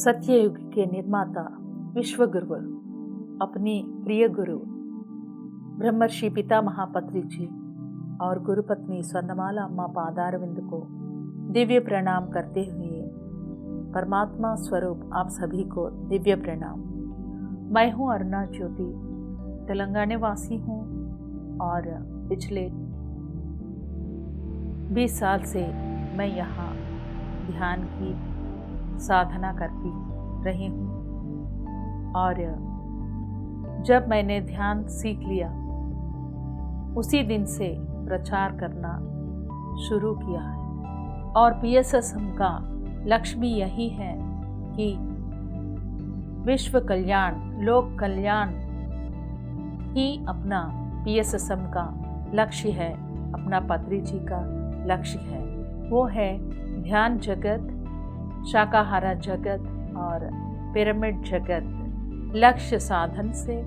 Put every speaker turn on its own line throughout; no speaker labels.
सत्ययुग के निर्माता विश्वगुरु अपने प्रिय गुरु ब्रह्मर्षि पितामह पत्री जी और गुरुपत्नी स्वर्णमाला अम्मा पादारविंद को दिव्य प्रणाम करते हुए परमात्मा स्वरूप आप सभी को दिव्य प्रणाम। मैं हूँ अरुणा ज्योति, तेलंगाना वासी हूँ और पिछले 20 साल से मैं यहाँ ध्यान की साधना करती रही हूँ। और जब मैंने ध्यान सीख लिया उसी दिन से प्रचार करना शुरू किया है। और PSSM का लक्ष्य भी यही है कि विश्व कल्याण, लोक कल्याण ही अपना PSSM का लक्ष्य है, अपना पत्री जी का लक्ष्य है। वो है ध्यान जगत, शाकाहार जगत और पिरामिड जगत। लक्ष्य साधन से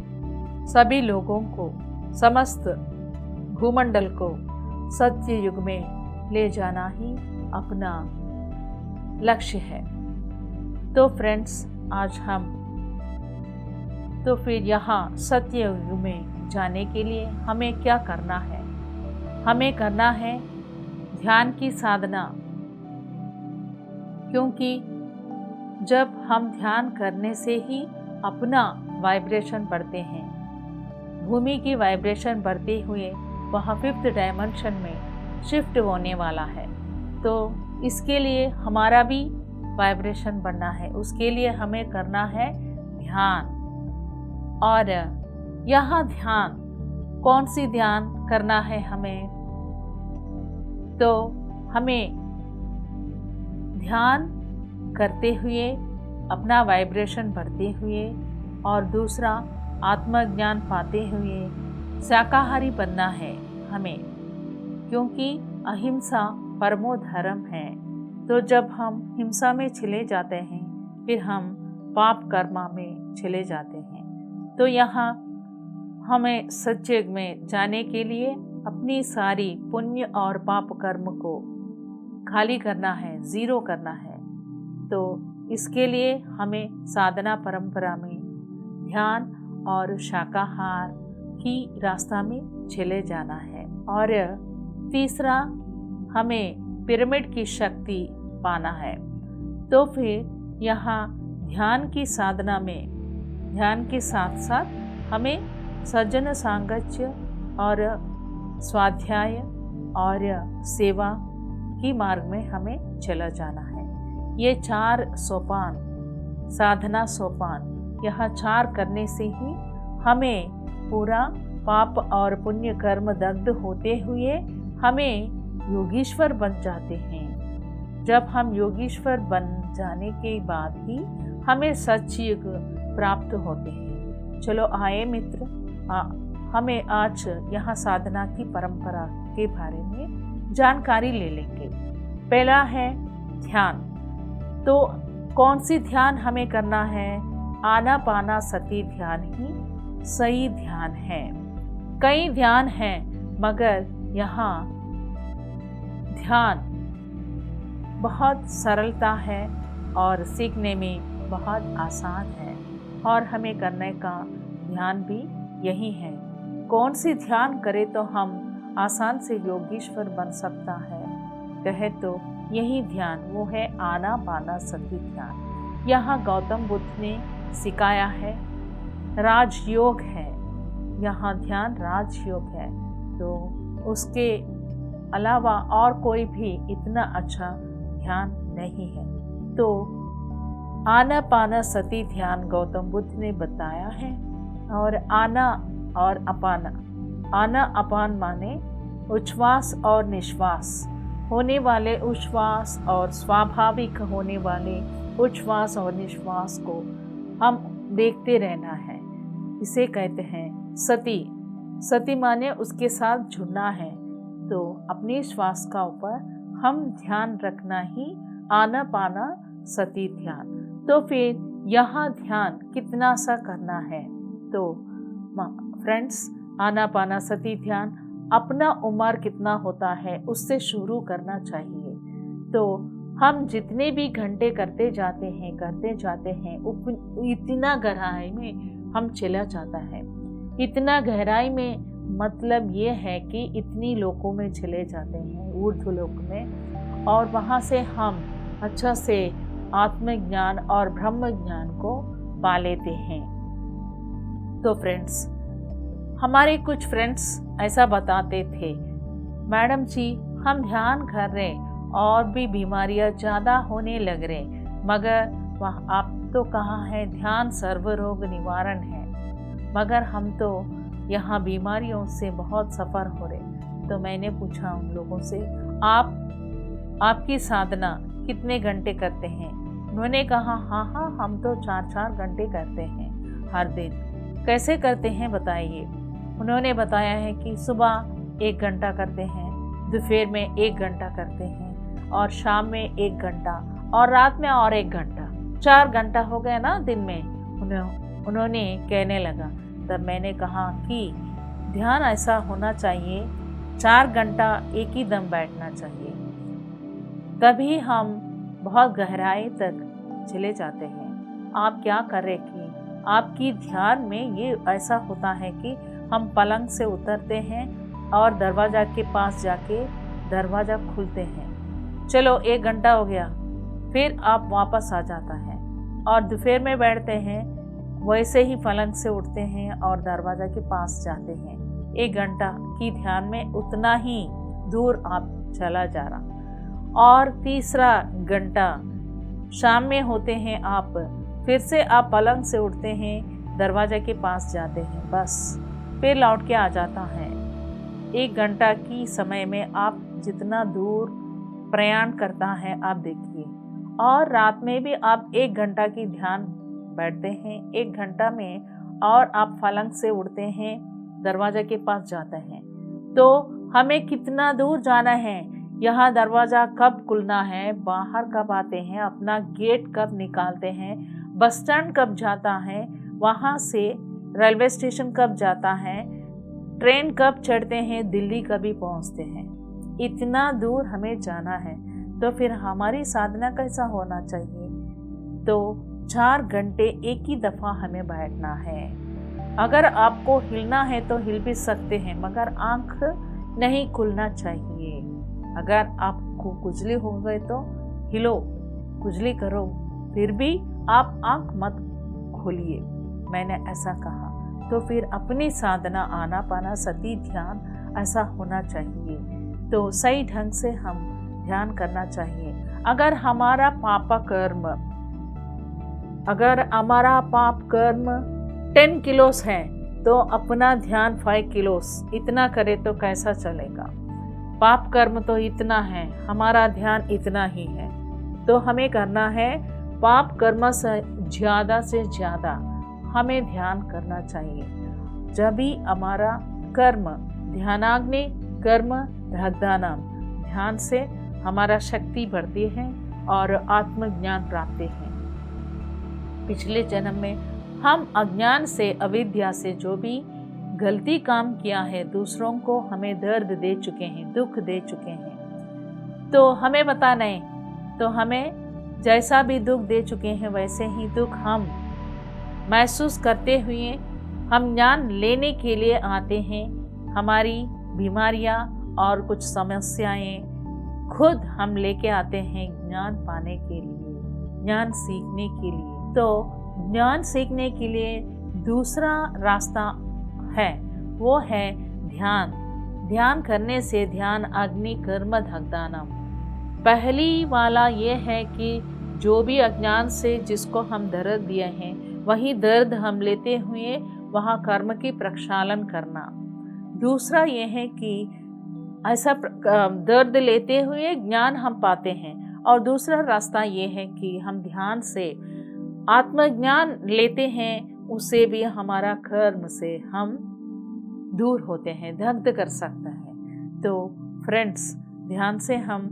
सभी लोगों को, समस्त भूमंडल को सत्य युग में ले जाना ही अपना लक्ष्य है। तो फ्रेंड्स, आज हम फिर यहाँ सत्य युग में जाने के लिए हमें क्या करना है? हमें करना है ध्यान की साधना, क्योंकि जब हम ध्यान करने से ही अपना वाइब्रेशन बढ़ते हैं, भूमि की वाइब्रेशन बढ़ते हुए वह 5th डायमेंशन में शिफ्ट होने वाला है। तो इसके लिए हमारा भी वाइब्रेशन बढ़ना है, उसके लिए हमें करना है ध्यान। और यहाँ ध्यान, कौन सी ध्यान करना है हमें? तो हमें ध्यान करते हुए अपना वाइब्रेशन बढ़ते हुए और दूसरा आत्मज्ञान पाते हुए शाकाहारी बनना है हमें, क्योंकि अहिंसा परमो धर्म है। तो जब हम हिंसा में चले जाते हैं फिर हम पाप कर्मा में चले जाते हैं। तो यहाँ हमें सत्युग में जाने के लिए अपनी सारी पुण्य और पाप कर्म को खाली करना है, ज़ीरो करना है। तो इसके लिए हमें साधना परंपरा में ध्यान और शाकाहार की रास्ता में चले जाना है। और तीसरा, हमें पिरामिड की शक्ति पाना है। तो फिर यहाँ ध्यान की साधना में, ध्यान के साथ साथ हमें सज्जन सांगत्य और स्वाध्याय और सेवा की मार्ग में हमें चला जाना है। ये 4 सोपान, साधना सोपान, यह 4 करने से ही हमें पूरा पाप और पुण्य कर्म दग्ध होते हुए हमें योगीश्वर बन जाते हैं। जब हम योगीश्वर बन जाने के बाद ही हमें सत्युग प्राप्त होते हैं। चलो आए मित्र, हमें आज यहाँ साधना की परंपरा के बारे में जानकारी ले लेंगे। पहला है ध्यान। तो कौन सी ध्यान हमें करना है? आनापाना सती ध्यान ही सही ध्यान है। कई ध्यान हैं, मगर यहाँ ध्यान बहुत सरलता है और सीखने में बहुत आसान है। और हमें करने का ध्यान भी यही है। कौन सी ध्यान करें तो हम आसान से योगीश्वर बन सकता है कहे तो यही ध्यान, वो है आनापाना सती ध्यान। यहाँ गौतम बुद्ध ने सिखाया है, राजयोग है। यहाँ ध्यान राजयोग है। तो उसके अलावा और कोई भी इतना अच्छा ध्यान नहीं है। तो आनापाना सती ध्यान गौतम बुद्ध ने बताया है। और आना और अपाना, आना अपान माने उच्छ्वास और निश्वास, होने वाले उच्छ्वास और स्वाभाविक होने वाले उच्छ्वास और निश्वास को हम देखते रहना है। इसे कहते हैं सती। सती माने उसके साथ जुड़ना है। तो अपने श्वास का ऊपर हम ध्यान रखना ही आनापाना सती ध्यान। तो फिर यहाँ ध्यान कितना सा करना है? तो फ्रेंड्स, आनापाना सती ध्यान अपना उम्र कितना होता है उससे शुरू करना चाहिए। तो हम जितने भी घंटे करते जाते हैं इतना गहराई में हम चला जाता है। इतना गहराई में मतलब ये है कि इतनी लोकों में चले जाते हैं, ऊर्ध्व लोक में, और वहाँ से हम अच्छा से आत्मज्ञान और ब्रह्म ज्ञान को पा लेते हैं। तो फ्रेंड्स, हमारे कुछ फ्रेंड्स ऐसा बताते थे, मैडम जी हम ध्यान कर रहे और भी बीमारियां ज़्यादा होने लग रहे, मगर वह आप तो कहा है ध्यान सर्व रोग निवारण है, मगर हम तो यहाँ बीमारियों से बहुत सफ़र हो रहे। तो मैंने पूछा उन लोगों से, आपकी साधना कितने घंटे करते हैं? उन्होंने कहा हाँ हम तो 4-4 घंटे करते हैं हर दिन। कैसे करते हैं बताइए? उन्होंने बताया है कि सुबह 1 घंटा करते हैं, दोपहर में 1 घंटा करते हैं, और शाम में 1 घंटा, और रात में और 1 घंटा। 4 घंटा हो गया ना दिन में। उन्होंने कहने लगा। तब मैंने कहा कि ध्यान ऐसा होना चाहिए, 4 घंटा एक ही दम बैठना चाहिए, तभी हम बहुत गहराई तक चले जाते हैं। आप क्या कर रहे कि आपकी ध्यान में ये ऐसा होता है कि हम पलंग से उतरते हैं और दरवाज़ा के पास जाके दरवाज़ा खुलते हैं। चलो 1 घंटा हो गया, फिर आप वापस आ जाता है, और दोपहर में बैठते हैं, वैसे ही पलंग से उठते हैं और दरवाज़ा के पास जाते हैं। 1 घंटा की ध्यान में उतना ही दूर आप चला जा रहा। और तीसरा घंटा शाम में होते हैं, आप फिर से आप पलंग से उठते हैं, दरवाजे के पास जाते हैं, बस फिर लौट के आ जाता है। 1 घंटा की समय में आप जितना दूर प्रयाण करता है आप देखिए। और रात में भी आप 1 घंटा की ध्यान बैठते हैं, 1 घंटा में, और आप पलंग से उठते हैं, दरवाजे के पास जाते हैं। तो हमें कितना दूर जाना है, यहाँ दरवाज़ा कब खुलना है, बाहर कब आते हैं, अपना गेट कब निकालते हैं, बस स्टैंड कब जाता है, वहाँ से रेलवे स्टेशन कब जाता है, ट्रेन कब चढ़ते हैं, दिल्ली कभी पहुँचते हैं। इतना दूर हमें जाना है, तो फिर हमारी साधना कैसा होना चाहिए? तो 4 घंटे एक ही दफ़ा हमें बैठना है। अगर आपको हिलना है तो हिल भी सकते हैं, मगर आँख नहीं खुलना चाहिए। अगर आपको खुजली हो गए तो हिलो, खुजली करो, फिर भी आप आँख मत खोलिए, मैंने ऐसा कहा। तो फिर अपनी साधना आनापाना सती ध्यान ऐसा होना चाहिए। तो सही ढंग से हम ध्यान करना चाहिए। अगर हमारा पाप कर्म 10 किलोस है, तो अपना ध्यान 5 किलोस इतना करे तो कैसा चलेगा? पाप कर्म तो इतना है, हमारा ध्यान इतना ही है। तो हमें करना है पाप कर्म से ज़्यादा हमें ध्यान करना चाहिए। जब भी हमारा कर्म ध्यानाग्नि कर्म दग्धानाम, ध्यान से हमारा शक्ति बढ़ती है और आत्मज्ञान प्राप्त है। पिछले जन्म में हम अज्ञान से, अविद्या से जो भी गलती काम किया है, दूसरों को हमें दर्द दे चुके हैं, दुख दे चुके हैं, तो हमें बताना है। तो हमें जैसा भी दुख दे चुके हैं वैसे ही दुख हम महसूस करते हुए हम ज्ञान लेने के लिए आते हैं। हमारी बीमारियां और कुछ समस्याएं खुद हम लेके आते हैं ज्ञान पाने के लिए, ज्ञान सीखने के लिए। तो ज्ञान सीखने के लिए दूसरा रास्ता है, वो है ध्यान। ध्यान करने से ध्यान अग्नि कर्म दग्धानाम। पहली वाला ये है कि जो भी अज्ञान से जिसको हम दर्द दिए हैं, वही दर्द हम लेते हुए वहाँ कर्म की प्रक्षालन करना। दूसरा ये है कि ऐसा दर्द लेते हुए ज्ञान हम पाते हैं। और दूसरा रास्ता ये है कि हम ध्यान से आत्मज्ञान लेते हैं, उससे भी हमारा कर्म से हम दूर होते हैं, दग्ध कर सकता है। तो फ्रेंड्स, ध्यान से हम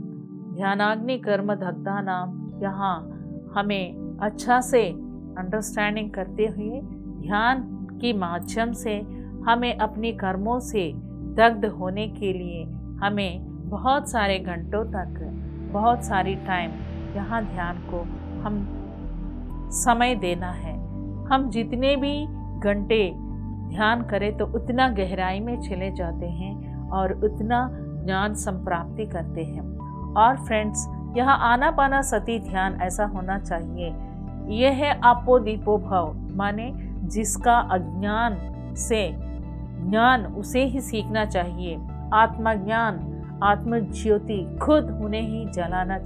ध्यानाग्नि कर्म दग्धानाम, यहाँ हमें अच्छा से अंडरस्टैंडिंग करते हुए ध्यान के माध्यम से हमें अपने कर्मों से दग्ध होने के लिए हमें बहुत सारे घंटों तक, बहुत सारी टाइम यहाँ ध्यान को हम समय देना है। हम जितने भी घंटे ध्यान करें तो उतना गहराई में चले जाते हैं और उतना ज्ञान संप्राप्ति करते हैं। और फ्रेंड्स, यह आनापानसति ध्यान ऐसा होना चाहिए, यह है आपो दीपो भव, माने जिसका अज्ञान से ज्ञान उसे ही सीखना चाहिए। आत्मज्ञान, आत्मज्योति खुद उन्हें ही जलाना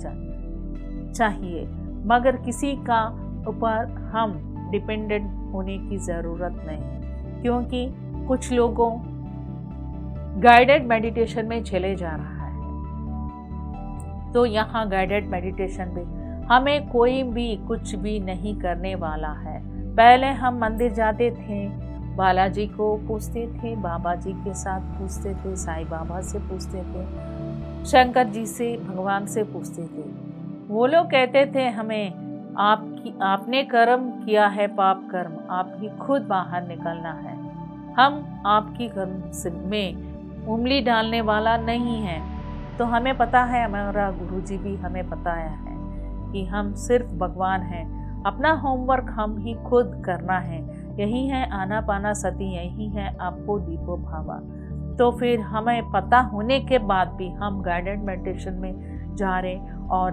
चाहिए, मगर किसी का ऊपर हम डिपेंडेंट होने की ज़रूरत नहीं, क्योंकि कुछ लोगों गाइडेड मेडिटेशन में चले जा रहा है। तो यहाँ गाइडेड मेडिटेशन में हमें कोई भी कुछ भी नहीं करने वाला है। पहले हम मंदिर जाते थे, बालाजी को पूछते थे, बाबा जी के साथ पूछते थे, साईं बाबा से पूछते थे, शंकर जी से, भगवान से पूछते थे। वो लोग कहते थे हमें आपने कर्म किया है, पाप कर्म, आप ही खुद बाहर निकलना है। हम आपकी कर्म में उंगली डालने वाला नहीं है। तो हमें पता है, हमारा गुरुजी भी हमें बताया है कि हम सिर्फ भगवान हैं। अपना होमवर्क हम ही खुद करना है। यही है आनापानसति, यही है आपो दीपो भावा। तो फिर हमें पता होने के बाद भी हम गाइडेड मेडिटेशन में जा रहे और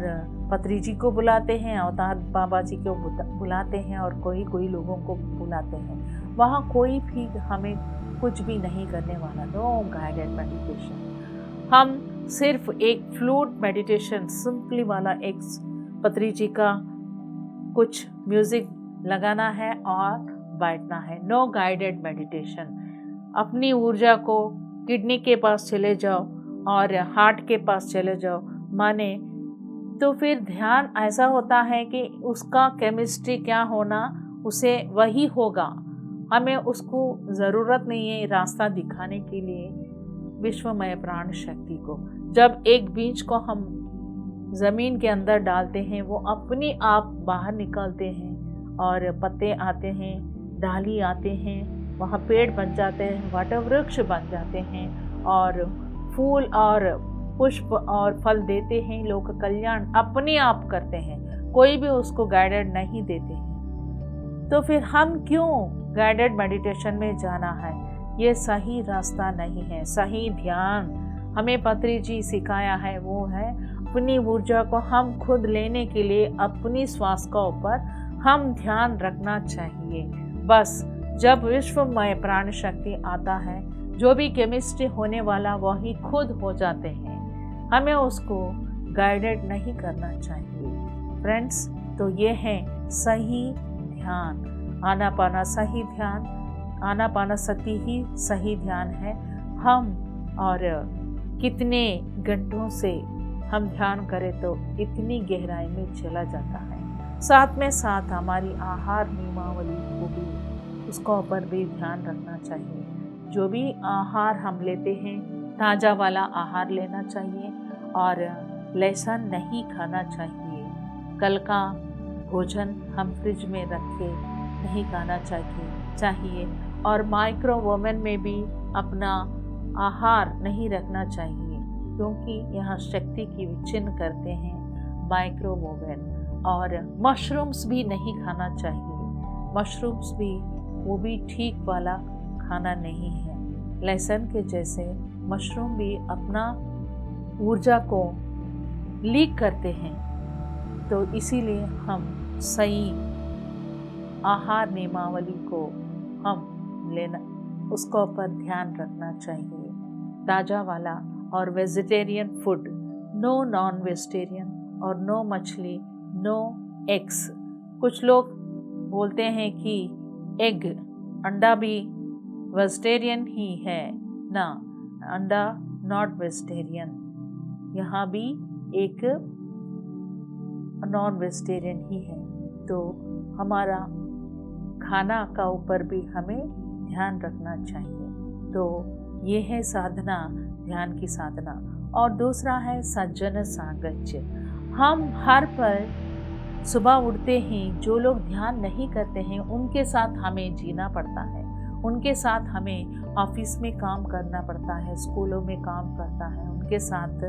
पत्री जी को बुलाते हैं, अवतार बाबा जी को बुलाते हैं और कोई लोगों को बुलाते हैं। वहाँ कोई भी हमें कुछ भी नहीं करने वाला। No guided meditation. हम सिर्फ एक फ्लूट मेडिटेशन सिंपली वाला, एक पत्री जी का कुछ म्यूजिक लगाना है और बैठना है। No guided meditation. अपनी ऊर्जा को किडनी के पास चले जाओ और हार्ट के पास चले जाओ, माने तो फिर ध्यान ऐसा होता है कि उसका केमिस्ट्री क्या होना, उसे वही होगा। हमें उसको ज़रूरत नहीं है रास्ता दिखाने के लिए विश्वमय प्राण शक्ति को। जब एक बीज को हम ज़मीन के अंदर डालते हैं, वो अपने आप बाहर निकलते हैं और पत्ते आते हैं, डाली आते हैं, वहाँ पेड़ बन जाते हैं, वटवृक्ष बन जाते हैं और फूल और पुष्प और फल देते हैं। लोक कल्याण अपने आप करते हैं, कोई भी उसको गाइडेड नहीं देते हैं। तो फिर हम क्यों गाइडेड मेडिटेशन में जाना है? ये सही रास्ता नहीं है। सही ध्यान हमें पत्री जी सिखाया है, वो है अपनी ऊर्जा को हम खुद लेने के लिए अपनी श्वास का ऊपर हम ध्यान रखना चाहिए। बस जब विश्वमय प्राण शक्ति आता है, जो भी केमिस्ट्री होने वाला वही खुद हो जाते हैं। हमें उसको गाइडेड नहीं करना चाहिए फ्रेंड्स। तो ये है सही ध्यान, आनापाना सही ध्यान, आनापानसति ही सही ध्यान है। हम और कितने घंटों से हम ध्यान करें तो इतनी गहराई में चला जाता है। साथ में साथ हमारी आहार नियमावली को भी उसका ऊपर भी ध्यान रखना चाहिए। जो भी आहार हम लेते हैं, ताज़ा वाला आहार लेना चाहिए और लहसुन नहीं खाना चाहिए। कल का भोजन हम फ्रिज में रख के नहीं खाना चाहिए और माइक्रोवेव में भी अपना आहार नहीं रखना चाहिए, क्योंकि यह शक्ति की विच्छिन्न करते हैं माइक्रोवेव। और मशरूम्स भी नहीं खाना चाहिए। मशरूम्स भी वो भी ठीक वाला खाना नहीं है। लहसुन के जैसे मशरूम भी अपना ऊर्जा को लीक करते हैं। तो इसीलिए हम सही आहार नियमावली को हम लेना, उसको ऊपर ध्यान रखना चाहिए। ताज़ा वाला और vegetarian food, no non vegetarian और नो मछली, नो एग्स। कुछ लोग बोलते हैं कि एग, अंडा भी वेजिटेरियन ही है ना, अंडा नॉट वेजिटेरियन। यहाँ भी एक नॉन वेजिटेरियन ही है। तो हमारा खाना का ऊपर भी हमें ध्यान रखना चाहिए। तो ये है साधना, ध्यान की साधना। और दूसरा है सज्जन सांगत्य। हम हर पल सुबह उठते हैं, जो लोग ध्यान नहीं करते हैं उनके साथ हमें जीना पड़ता है, उनके साथ हमें ऑफिस में काम करना पड़ता है, स्कूलों में काम करता है, उनके साथ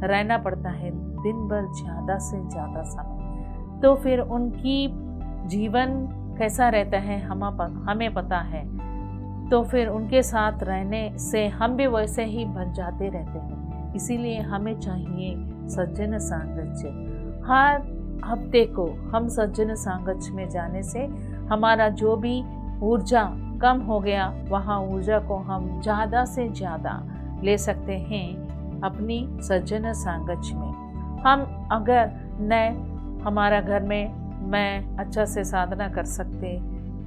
रहना पड़ता है दिन भर ज़्यादा से ज़्यादा समय। तो फिर उनकी जीवन कैसा रहता है हमें पता है। तो फिर उनके साथ रहने से हम भी वैसे ही बन जाते रहते हैं। इसीलिए हमें चाहिए सज्जन सांगत्य। हर हफ्ते को हम सज्जन सांगत्य में जाने से हमारा जो भी ऊर्जा कम हो गया, वहाँ ऊर्जा को हम ज़्यादा से ज़्यादा ले सकते हैं अपनी सज्जन सांगत्य में। हम अगर न हमारा घर में मैं अच्छा से साधना कर सकते,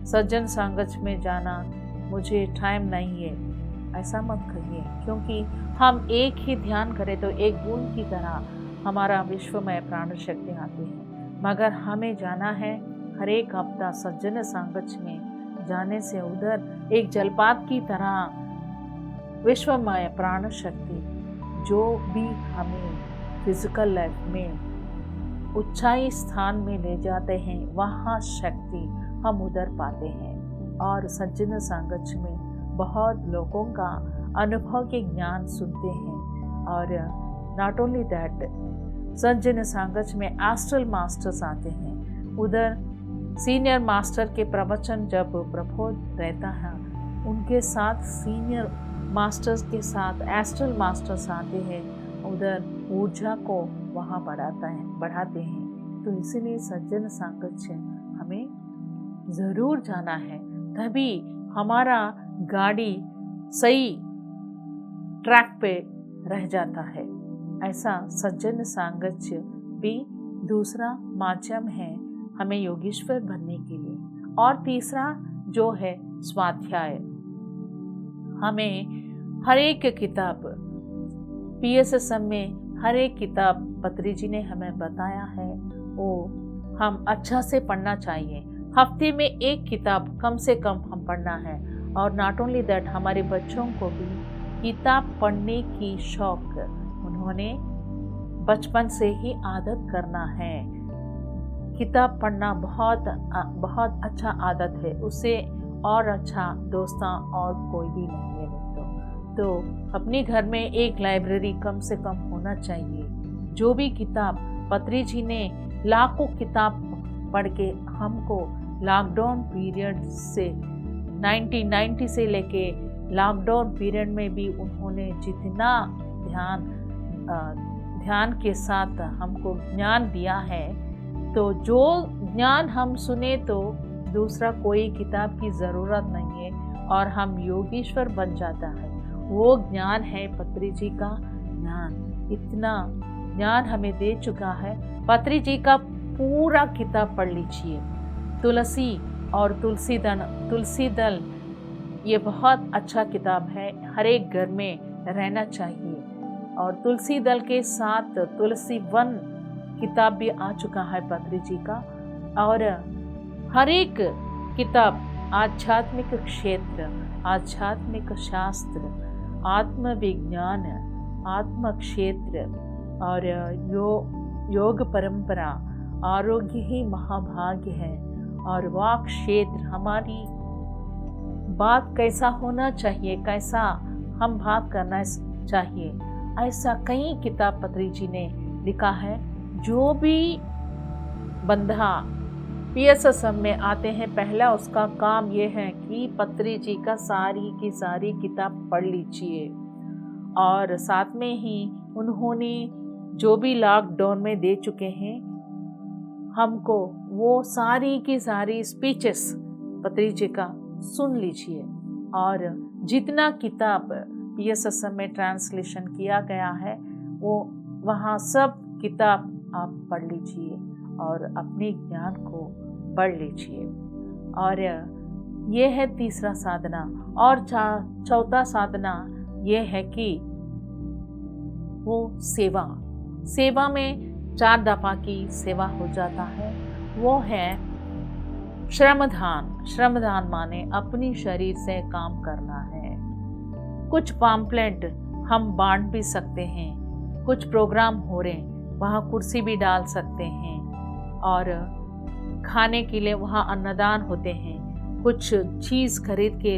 सज्जन सांगत्य में जाना मुझे टाइम नहीं है, ऐसा मत कहिए। क्योंकि हम एक ही ध्यान करें तो एक बूंद की तरह हमारा विश्वमय प्राण शक्ति आती है। मगर हमें जाना है हर एक हफ्ता सज्जन सांगत्य में जाने से उधर एक जलपात की तरह विश्वमय प्राण शक्ति जो भी हमें फिजिकल लाइफ में ऊंचाई स्थान में ले जाते हैं, वहाँ शक्ति हम उधर पाते हैं। और सज्जन सांगत्य में बहुत लोगों का अनुभव के ज्ञान सुनते हैं। और नॉट ओनली दैट, सज्जन सांगत्य में एस्ट्रल मास्टर्स आते हैं। उधर सीनियर मास्टर के प्रवचन जब प्रबोध रहता है, उनके साथ सीनियर मास्टर्स के साथ एस्ट्रल मास्टर्स आते हैं, उधर ऊर्जा को वहाँ बढ़ाते हैं। तो इसीलिए सज्जन सांगत्य हमें ज़रूर जाना है, तभी हमारा गाड़ी सही ट्रैक पे रह जाता है। ऐसा सज्जन सांगत्य भी दूसरा माध्यम है हमें योगीश्वर बनने के लिए। और तीसरा जो है स्वाध्याय। हमें हर एक किताब PSSM में हर एक किताब पत्री जी ने हमें बताया है, वो हम अच्छा से पढ़ना चाहिए। हफ्ते में एक किताब कम से कम हम पढ़ना है। और नॉट ओनली दैट, हमारे बच्चों को भी किताब पढ़ने की शौक उन्होंने बचपन से ही आदत करना है। किताब पढ़ना बहुत अच्छा आदत है, उससे और अच्छा दोस्ता और कोई भी नहीं है दोस्तों। तो अपने घर में एक लाइब्रेरी कम से कम होना चाहिए। जो भी किताब पत्री जी ने लाखों किताब पढ़ के हमको लॉकडाउन पीरियड से 1990 से लेके लॉकडाउन पीरियड में भी उन्होंने जितना ध्यान के साथ हमको ज्ञान दिया है, तो जो ज्ञान हम सुने तो दूसरा कोई किताब की ज़रूरत नहीं है और हम योगीश्वर बन जाता है। वो ज्ञान है पत्री जी का ज्ञान। इतना ज्ञान हमें दे चुका है। पत्री जी का पूरा किताब पढ़ लीजिए। तुलसी और तुलसी दल ये बहुत अच्छा किताब है, हर एक घर में रहना चाहिए। और तुलसी दल के साथ तुलसी वन किताब भी आ चुका है पत्री जी का। और हर एक किताब आध्यात्मिक क्षेत्र, आध्यात्मिक शास्त्र, आत्मविज्ञान, आत्म क्षेत्र और योग परंपरा, आरोग्य ही महाभाग्य है और वाक क्षेत्र, हमारी बात कैसा होना चाहिए, कैसा हम बात करना चाहिए, ऐसा कई किताब पत्री जी ने लिखा है। जो भी बंधा PSSM में आते हैं, पहला उसका काम ये है कि पत्री जी का सारी की सारी किताब पढ़ लीजिए। और साथ में ही उन्होंने जो भी लॉकडाउन में दे चुके हैं हमको, वो सारी की सारी स्पीचेस पत्री जी का सुन लीजिए। और जितना किताब PSSM में ट्रांसलेशन किया गया है, वो वहाँ सब किताब आप पढ़ लीजिए और अपने ज्ञान को बढ़ लीजिए। और ये है तीसरा साधना। और चौथा साधना ये है कि वो सेवा में 4 दफा की सेवा हो जाता है। वो है श्रमदान माने अपनी शरीर से काम करना है। कुछ पम्पलेट हम बांट भी सकते हैं, कुछ प्रोग्राम हो रहे हैं वहाँ कुर्सी भी डाल सकते हैं, और खाने के लिए वहाँ अन्नदान होते हैं। कुछ चीज़ खरीद के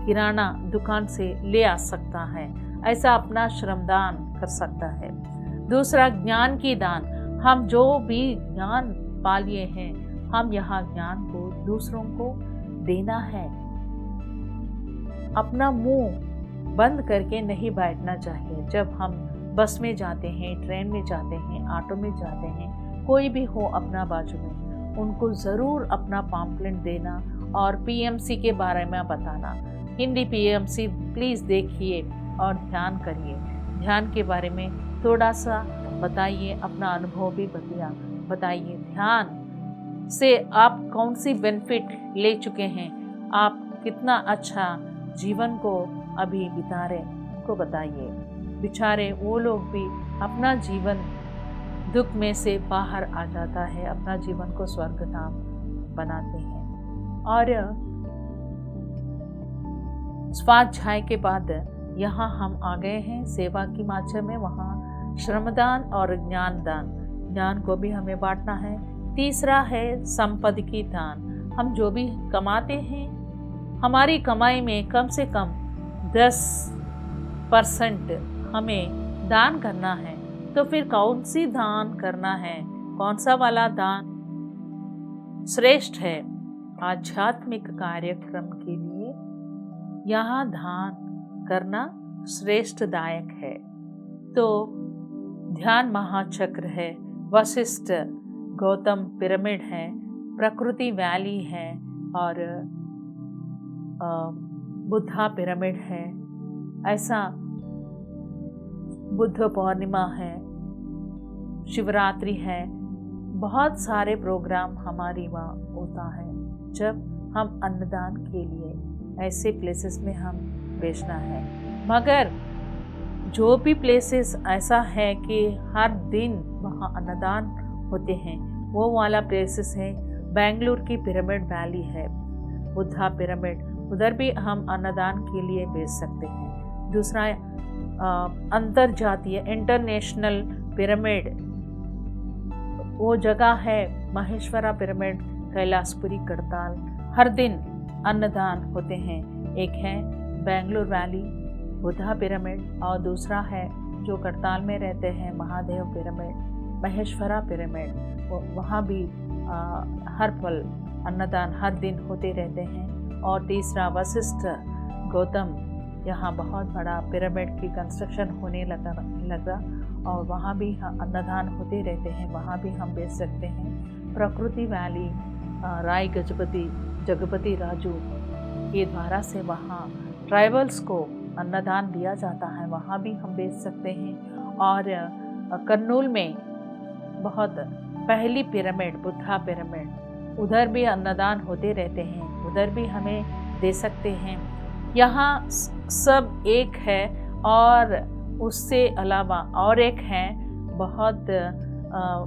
किराना दुकान से ले आ सकता है, ऐसा अपना श्रमदान कर सकता है। दूसरा ज्ञान की दान। हम जो भी ज्ञान पा लिए हैं, हम यहाँ ज्ञान को दूसरों को देना है। अपना मुंह बंद करके नहीं बैठना चाहिए। जब हम बस में जाते हैं, ट्रेन में जाते हैं, ऑटो में जाते हैं, कोई भी हो अपना बाजू में, उनको ज़रूर अपना पम्फलेट देना और पीएमसी के बारे में बताना। हिंदी पीएमसी प्लीज़ देखिए और ध्यान करिए। ध्यान के बारे में थोड़ा सा बताइए, अपना अनुभव भी बताइए। ध्यान से आप कौन सी बेनिफिट ले चुके हैं, आप कितना अच्छा जीवन को अभी बिता रहे उनको बताइए। बेचारे वो लोग भी अपना जीवन दुख में से बाहर आ जाता है, अपना जीवन को स्वर्ग धाम बनाते हैं। और स्वाध्याय के बाद यहाँ हम आ गए हैं सेवा की माध्यम में। वहाँ श्रमदान और ज्ञानदान, ज्ञान को भी हमें बांटना है। तीसरा है संपत्ति दान। हम जो भी कमाते हैं, हमारी कमाई में कम से कम 10% हमें दान करना है। तो फिर कौन सी दान करना है, कौन सा वाला दान श्रेष्ठ है आध्यात्मिक कार्यक्रम के लिए? यहाँ दान करना श्रेष्ठदायक है। तो ध्यान महाचक्र है, वशिष्ठ गौतम पिरामिड है, प्रकृति वैली है और बुद्धा पिरामिड है। ऐसा बुद्ध पूर्णिमा है, शिवरात्रि है, बहुत सारे प्रोग्राम हमारी वहाँ होता है। जब हम अन्नदान के लिए ऐसे प्लेसेस में हम बेचना है। मगर जो भी प्लेसेस ऐसा है कि हर दिन वहाँ अन्नदान होते हैं, वो वाला प्लेसेस है। बेंगलुरु की पिरामिड वैली है, बुद्धा पिरामिड, उधर भी हम अन्नदान के लिए बेच सकते हैं। दूसरा अंतर्जातीय इंटरनेशनल पिरामिड, वो जगह है महेश्वरा पिरामिड, कैलाशपुरी करताल। हर दिन अन्नदान होते हैं। एक है बेंगलुरु वैली बुद्धा पिरामिड और दूसरा है जो करताल में रहते हैं महादेव पिरामिड, महेश्वरा पिरामिड। वहाँ भी हर पल अन्नदान हर दिन होते रहते हैं। और तीसरा वशिष्ठ गौतम, यहाँ बहुत बड़ा पिरामिड की कंस्ट्रक्शन होने लगा और वहाँ भी अन्नदान होते रहते हैं, वहाँ भी हम बेच सकते हैं। प्रकृति वैली राय जगपति राजू के द्वारा से वहाँ ट्राइबल्स को अन्नदान दिया जाता है, वहाँ भी हम बेच सकते हैं। और कर्नूल में बहुत पहली पिरामिड बुद्धा पिरामिड, उधर भी अन्नदान होते रहते हैं, उधर भी हमें दे सकते हैं। यहाँ सब एक है और उससे अलावा और एक है बहुत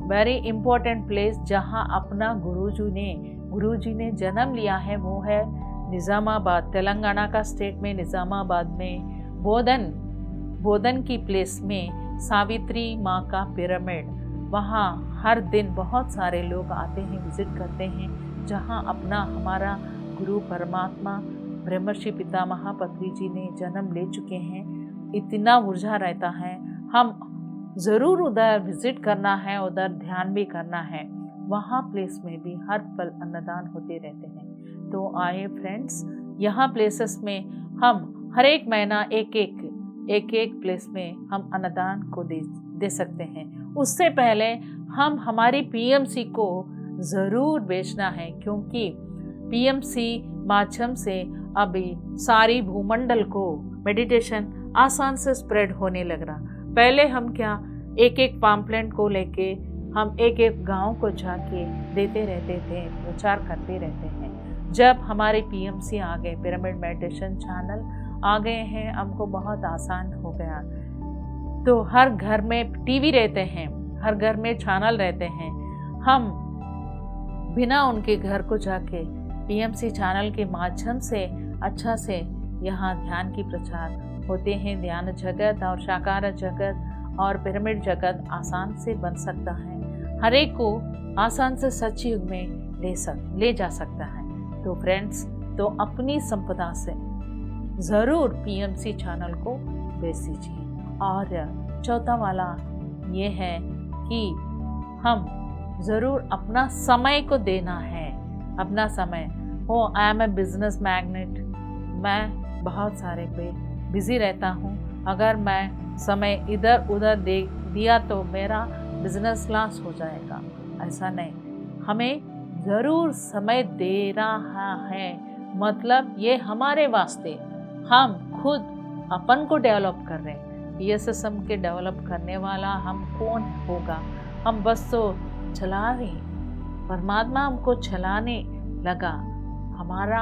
वेरी इम्पोर्टेंट प्लेस जहाँ अपना गुरुजी ने जन्म लिया है। वो है निज़ामाबाद, तेलंगाना का स्टेट में निज़ामाबाद में बोधन की प्लेस में सावित्री माँ का पिरामिड। वहाँ हर दिन बहुत सारे लोग आते हैं, विजिट करते हैं, जहाँ अपना हमारा गुरु परमात्मा ब्रह्मर्षि पितामह पत्री जी ने जन्म ले चुके हैं। इतना ऊर्जा रहता है, हम ज़रूर उधर विजिट करना है, उधर ध्यान भी करना है। वहाँ प्लेस में भी हर पल अन्नदान होते रहते हैं। तो आए फ्रेंड्स, यहाँ प्लेसेस में हम हर एक महीना एक प्लेस में हम अन्नदान को दे सकते हैं। उससे पहले हम हमारी पीएमसी को ज़रूर बेचना है, क्योंकि पीएमसी माध्यम से अभी सारी भूमंडल को मेडिटेशन आसान से स्प्रेड होने लगा। पहले हम क्या एक पम्फलेट को लेके हम एक गांव को जाके देते रहते थे, प्रचार करते रहते हैं। जब हमारे पीएमसी आ गए, पिरामिड मेडिटेशन चैनल आ गए हैं, हमको बहुत आसान हो गया। तो हर घर में टीवी रहते हैं, हर घर में चैनल रहते हैं। हम बिना उनके घर को जाके पीएमसी चैनल के माध्यम से अच्छा से यहाँ ध्यान की प्रचार होते हैं। ध्यान जगत और साकार जगत और पिरामिड जगत आसान से बन सकता है, हर एक को आसान से सच्ची युग में ले जा सकता है। तो फ्रेंड्स, तो अपनी संपदा से ज़रूर पीएमसी चैनल को बेच दीजिए। और चौथा वाला ये है कि हम ज़रूर अपना समय को देना है। अपना समय हो, I am a business magnet, मैं बहुत सारे पे बिज़ी रहता हूँ, अगर मैं समय इधर उधर दे दिया तो मेरा बिजनेस लॉस हो जाएगा। ऐसा नहीं, हमें ज़रूर समय दे रहा है, मतलब ये हमारे वास्ते, हम खुद अपन को डेवलप कर रहे हैं। ESSM के डेवलप करने वाला हम कौन होगा? हम बस तो चला रहे, परमात्मा हमको चलाने लगा। हमारा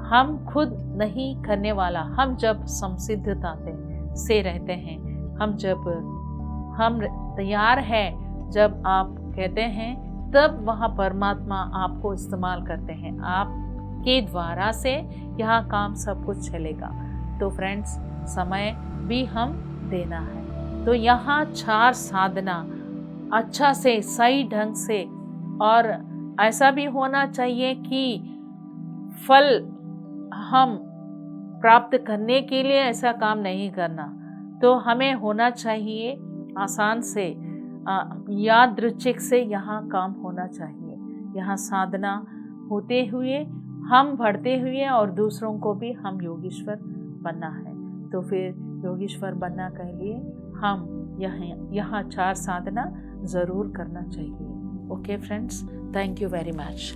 हम खुद नहीं करने वाला। हम जब समसिद्धता से रहते हैं, हम तैयार हैं, जब आप कहते हैं, तब वहाँ परमात्मा आपको इस्तेमाल करते हैं। आपके द्वारा से यहाँ काम सब कुछ चलेगा। तो फ्रेंड्स, समय भी हम देना है। तो यहाँ 4 साधना अच्छा से, सही ढंग से, और ऐसा भी होना चाहिए कि फल हम प्राप्त करने के लिए ऐसा काम नहीं करना। तो हमें होना चाहिए आसान से, यादृच्छिक से यहाँ काम होना चाहिए। यहाँ साधना होते हुए, हम बढ़ते हुए, और दूसरों को भी हम योगीश्वर बनना है। तो फिर योगीश्वर बनना के लिए हम यहाँ 4 साधना ज़रूर करना चाहिए। Okay friends, thank you very much.